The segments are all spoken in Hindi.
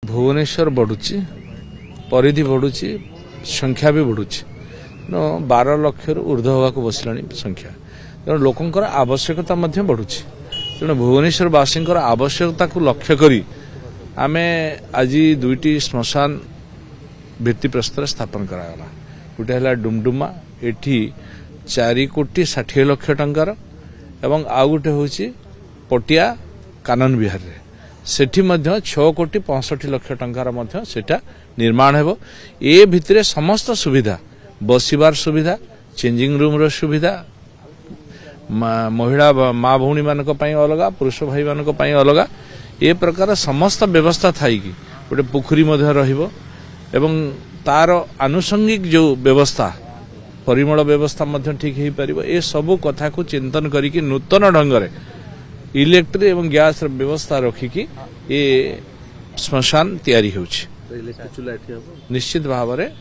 भुवनेश्वर बढ़ुची परिधि बढ़ुची संख्या भी बढ़ुची 12 लाख ऊर्ध्व होगा बसला संख्या तेणु लोकंर आवश्यकता बढ़ुची तेणु भुवनेश्वरवासी आवश्यकता को लक्ष्य करी आमे आज दुईटी श्मशान भित्तिप्रस्तर स्थापन करागला गोटे है डुमडुमा एठी 4,60,00,000 टंकार एवं आउ गोटे हूँ पटिया कानन विहार रे सेठी मध्य 6,65,00,000 टंकार मध्य सेटा निर्माण हेबो। ए भितरे समस्त सुविधा बसिबार सुविधा चेंजिंग रूम रो सुविधा महिला माँ भौणी मानक पई अलगा पुरुष भाई मानक पई अलगा ए प्रकार समस्त व्यवस्था थाई कि गोटे पोखरी मध्य रहिबो एवं तार आनुषंगिक जो व्यवस्था परिमल व्यवस्था मध्य ठीक हो पार ए सबू कथा को चिंतन करिकी नूतन ढंग रे इलेक्ट्रिक एवं गैस व्यवस्था रखिकी ए श्मशान तैयारी होछि। निश्चित भाव में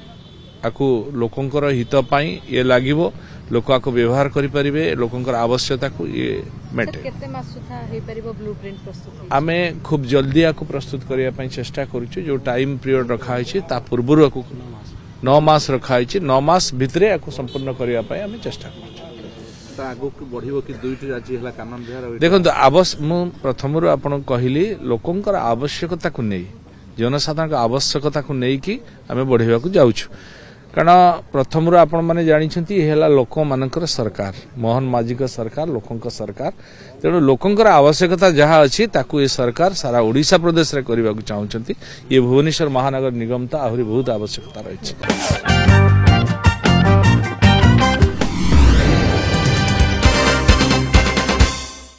आकु लोकंकर हित पाई ये लागिवो लोक आको व्यवहार करि परिबे लोकंकर आवश्यकता को ये मेटे केते मास सुधा हे परिबो ब्लूप्रिंट प्रस्तुत आमे खूब जल्दी आको प्रस्तुत करिया पई चेष्टा करूछु जो टाइम पीरियड रखा है ता पूर्व आको 9 मास रखा है 9 मास भितरे आको संपूर्ण करिया पई आमे चेष्टा करूछु। आगो बढ़िबो कि दुईटी राज्य हला कानन विहार देखो मु प्रथमरु आपन कहिली लोकंकर आवश्यकता को नै जनसाधारण आवश्यकता को नै कि आमे बढ़िबा को जाउछु कारण प्रथम आपण मैंने जानी लोक मानकर सरकार मोहन माझी का सरकार लोकंक सरकार तेणु लोकंकर आवश्यकता जहाँ अच्छी ताकू ये सरकार सारा ओडिशा प्रदेश रे करने को चाहते ये भुवनेश्वर महानगर निगम तो आहरी बहुत आवश्यकता रही।